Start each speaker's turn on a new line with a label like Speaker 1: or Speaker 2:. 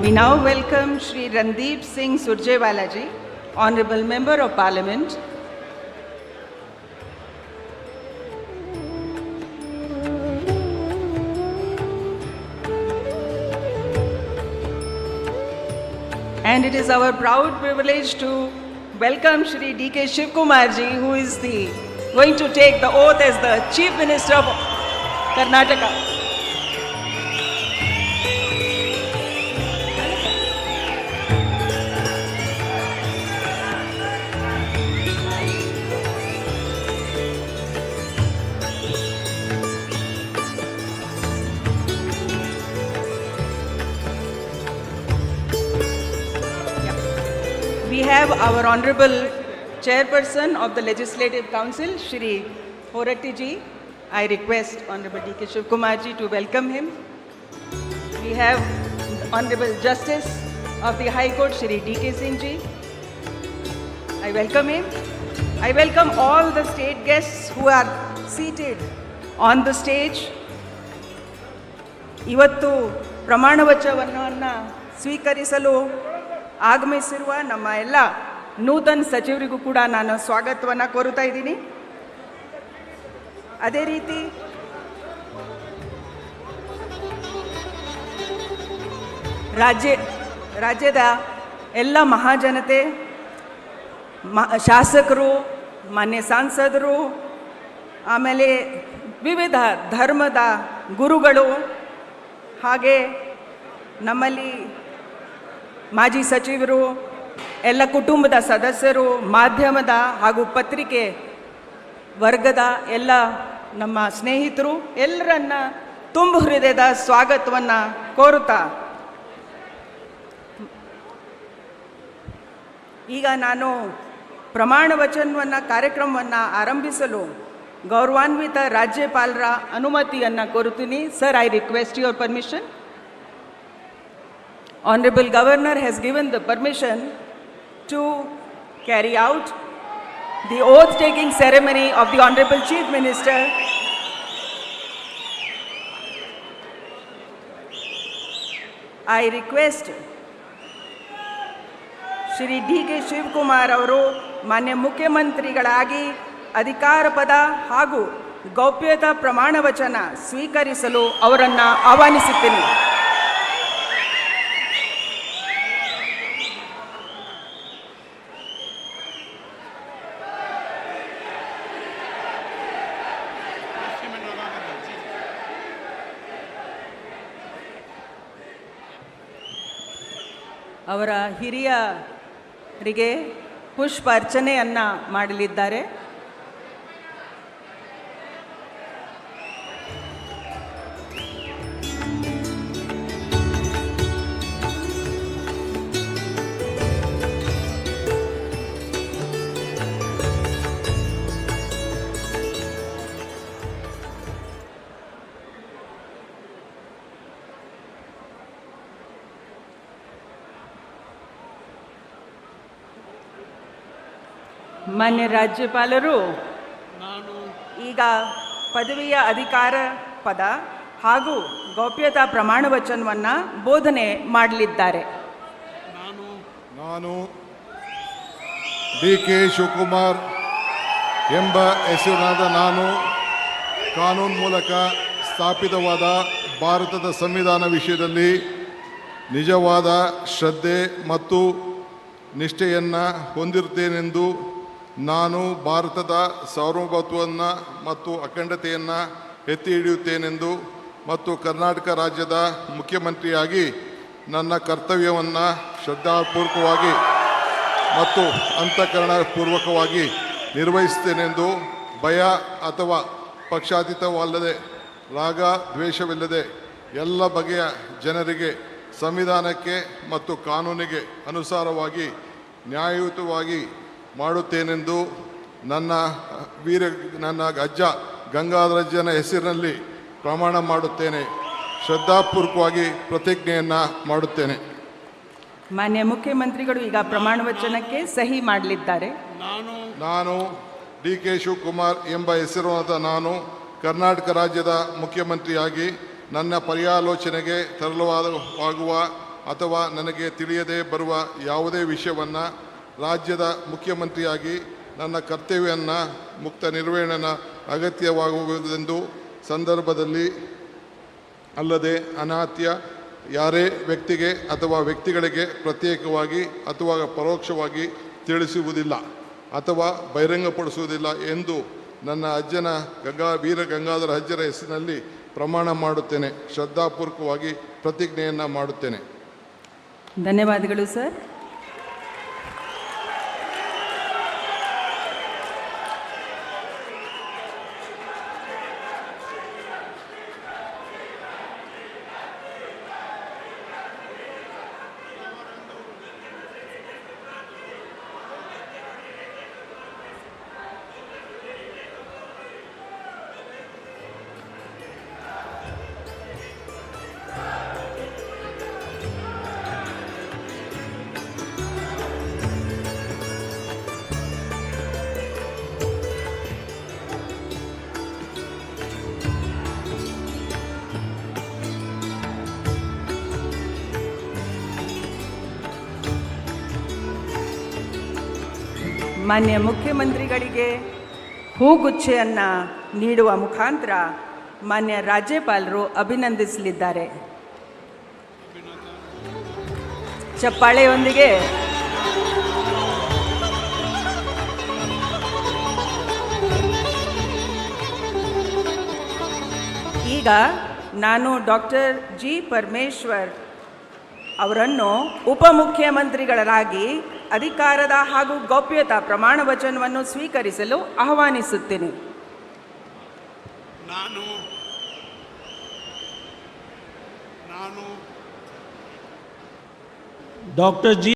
Speaker 1: We now welcome Shri Randeep Singh Surjewala ji, Honorable Member of Parliament. And it is our proud privilege to welcome Shri D.K. Shivkumar ji, who is going to take the oath as the Chief Minister of Karnataka. We have our Honorable Chairperson of the Legislative Council, Shri Horatti ji. I request Honorable D.K. Shivkumar ji to welcome him. We have Honorable Justice of the High Court, Shri D.K. Singh ji. I welcome him. I welcome all the state guests who are seated on the stage. ಇವತ್ತು ಪ್ರಮಾಣ ವಚನವನ್ನು ಸ್ವೀಕರಿಸಲು ಆಗಮಿಸಿರುವ ನಮ್ಮ ಎಲ್ಲ ನೂತನ ಸಚಿವರಿಗೂ ಕೂಡ ನಾನು ಸ್ವಾಗತವನ್ನು ಕೋರುತ್ತಾ ಇದ್ದೀನಿ. ಅದೇ ರೀತಿ ರಾಜ್ಯದ ಎಲ್ಲ ಮಹಾಜನತೆ, ಶಾಸಕರು, ಮಾನ್ಯ ಸಂಸದರು, ಆಮೇಲೆ ವಿವಿಧ ಧರ್ಮದ ಗುರುಗಳು, ಹಾಗೆ ನಮ್ಮಲ್ಲಿ ಮಾಜಿ ಸಚಿವರು, ಎಲ್ಲ ಕುಟುಂಬದ ಸದಸ್ಯರು, ಮಾಧ್ಯಮದ ಹಾಗೂ ಪತ್ರಿಕೆ ವರ್ಗದ ಎಲ್ಲ ನಮ್ಮ ಸ್ನೇಹಿತರು ಎಲ್ಲರನ್ನ ತುಂಬ ಹೃದಯದ ಸ್ವಾಗತವನ್ನು ಕೋರುತ್ತಾ ಈಗ ನಾನು ಪ್ರಮಾಣ ವಚನವನ್ನು ಕಾರ್ಯಕ್ರಮವನ್ನು ಆರಂಭಿಸಲು ಗೌರವಾನ್ವಿತ ರಾಜ್ಯಪಾಲರ ಅನುಮತಿಯನ್ನು ಕೋರುತ್ತೀನಿ. Sir, I request your permission. Honorable Governor has given the permission to carry out the oath-taking ceremony of the Honorable Chief Minister. I request Shri D.K. Shivkumar ಅವರು ಮಾನ್ಯ ಮುಖ್ಯಮಂತ್ರಿಗಳಾಗಿ ಅಧಿಕಾರ ಪದ ಹಾಗೂ ಗೌಪ್ಯತಾ ಪ್ರಮಾಣ ವಚನ ಸ್ವೀಕರಿಸಲು ಅವರನ್ನು ಆಹ್ವಾನಿಸುತ್ತೇನೆ. ಅವರ ಹಿರಿಯರಿಗೆ ಪುಷ್ಪ ಅರ್ಚನೆಯನ್ನು ಮಾಡಲಿದ್ದಾರೆ. ಮಾನ್ಯ ರಾಜ್ಯಪಾಲರು ಈಗ ಪದವಿಯ ಅಧಿಕಾರ ಪದ ಹಾಗೂ ಗೌಪ್ಯತಾ ಪ್ರಮಾಣ ವಚನವನ್ನು ಬೋಧನೆ ಮಾಡಲಿದ್ದಾರೆ.
Speaker 2: ನಾನು ಡಿ.ಕೆ. ಶಿವಕುಮಾರ್ ಎಂಬ ಹೆಸರಿನಾದ ನಾನು ಕಾನೂನು ಮೂಲಕ ಸ್ಥಾಪಿತವಾದ ಭಾರತದ ಸಂವಿಧಾನ ವಿಷಯದಲ್ಲಿ ನಿಜವಾದ ಶ್ರದ್ಧೆ ಮತ್ತು ನಿಷ್ಠೆಯನ್ನು ಹೊಂದಿರುತ್ತೇನೆಂದು ನಾನು ಭಾರತದ ಸಾರ್ವಭೌಮತ್ವವನ್ನು ಮತ್ತು ಅಖಂಡತೆಯನ್ನು ಎತ್ತಿ ಹಿಡಿಯುತ್ತೇನೆಂದು ಮತ್ತು ಕರ್ನಾಟಕ ರಾಜ್ಯದ ಮುಖ್ಯಮಂತ್ರಿಯಾಗಿ ನನ್ನ ಕರ್ತವ್ಯವನ್ನು ಶ್ರದ್ಧಾಪೂರ್ವಕವಾಗಿ ಮತ್ತು ಅಂತಃಕರಣಪೂರ್ವಕವಾಗಿ ನಿರ್ವಹಿಸುತ್ತೇನೆಂದು ಭಯ ಅಥವಾ ಪಕ್ಷಾತೀತವಲ್ಲದೆ ರಾಗ ದ್ವೇಷವಿಲ್ಲದೆ ಎಲ್ಲ ಬಗೆಯ ಜನರಿಗೆ ಸಂವಿಧಾನಕ್ಕೆ ಮತ್ತು ಕಾನೂನಿಗೆ ಅನುಸಾರವಾಗಿ ನ್ಯಾಯಯುತವಾಗಿ ಮಾಡುತ್ತೇನೆಂದು ನನ್ನ ಅಜ್ಜ ಗಂಗಾಧರಜ್ಜನ ಹೆಸರಿನಲ್ಲಿ ಪ್ರಮಾಣ ಮಾಡುತ್ತೇನೆ. ಶ್ರದ್ಧಾಪೂರ್ವಕವಾಗಿ ಪ್ರತಿಜ್ಞೆಯನ್ನು ಮಾಡುತ್ತೇನೆ.
Speaker 1: ಮಾನ್ಯ ಮುಖ್ಯಮಂತ್ರಿಗಳು ಈಗ ಪ್ರಮಾಣ ವಚನಕ್ಕೆ ಸಹಿ ಮಾಡಲಿದ್ದಾರೆ.
Speaker 2: ನಾನು ಡಿ.ಕೆ. ಶಿವಕುಮಾರ್ ಎಂಬ ಹೆಸರಾದ ನಾನು ಕರ್ನಾಟಕ ರಾಜ್ಯದ ಮುಖ್ಯಮಂತ್ರಿಯಾಗಿ ನನ್ನ ಪರ್ಯಾಲೋಚನೆಗೆ ತರಲಾಗುವ ಅಥವಾ ನನಗೆ ತಿಳಿಯದೇ ಬರುವ ಯಾವುದೇ ವಿಷಯವನ್ನು ರಾಜ್ಯದ ಮುಖ್ಯಮಂತ್ರಿಯಾಗಿ ನನ್ನ ಕರ್ತವ್ಯವನ್ನು ಮುಕ್ತ ನಿರ್ವಹಣೆಯ ಅಗತ್ಯವಾಗುವುದೆಂದು ಸಂದರ್ಭದಲ್ಲಿ ಅಲ್ಲದೆ ಅನಾತ್ಯ ಯಾರೇ ವ್ಯಕ್ತಿಗೆ ಅಥವಾ ವ್ಯಕ್ತಿಗಳಿಗೆ ಪ್ರತ್ಯೇಕವಾಗಿ ಅಥವಾ ಪರೋಕ್ಷವಾಗಿ ತಿಳಿಸುವುದಿಲ್ಲ ಅಥವಾ ಬಹಿರಂಗಪಡಿಸುವುದಿಲ್ಲ ಎಂದು ನನ್ನ ಅಜ್ಜನ ವೀರ ಗಂಗಾಧರ ಅಜ್ಜರ ಹೆಸರಿನಲ್ಲಿ ಪ್ರಮಾಣ ಮಾಡುತ್ತೇನೆ. ಶ್ರದ್ಧಾಪೂರ್ವಕವಾಗಿ ಪ್ರತಿಜ್ಞೆಯನ್ನು ಮಾಡುತ್ತೇನೆ.
Speaker 1: ಧನ್ಯವಾದಗಳು ಸರ್. ಮಾನ್ಯ ಮುಖ್ಯಮಂತ್ರಿಗಳಿಗೆ ಹೂಗುಚ್ಛೆಯನ್ನು ನೀಡುವ ಮುಖಾಂತರ ಮಾನ್ಯ ರಾಜ್ಯಪಾಲರು ಅಭಿನಂದಿಸಲಿದ್ದಾರೆ. ಚಪ್ಪಾಳೆಯೊಂದಿಗೆ ಈಗ ನಾನು ಡಾಕ್ಟರ್ ಜಿ ಪರಮೇಶ್ವರ್ ಅವರನ್ನು ಉಪಮುಖ್ಯಮಂತ್ರಿಗಳಾಗಿ ಅಧಿಕಾರದ ಹಾಗೂ ಗೌಪ್ಯತಾ ಪ್ರಮಾಣ ವಚನವನ್ನು ಸ್ವೀಕರಿಸಲು ಆಹ್ವಾನಿಸುತ್ತೇನೆ.
Speaker 3: Doctor G